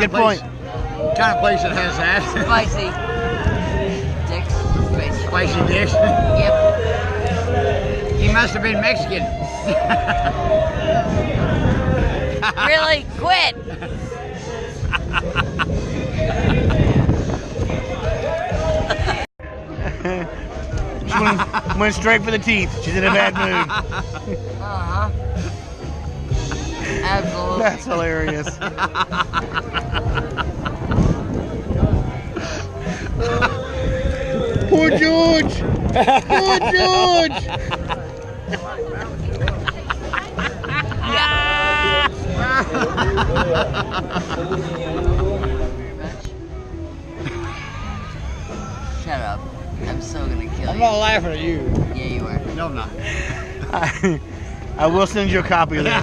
Good point. Kind of place that has that. Spicy. Dicks. Spicy. Spicy dish. Yep. He must have been Mexican. Really? Quit. She went straight for the teeth. She's in a bad mood. Uh-huh. Absolutely. That's hilarious. Poor George! Poor George! Shut up. I'm so gonna kill I'm you. not laughing at you. Yeah, you are. No, I'm not. I will send you a copy of this.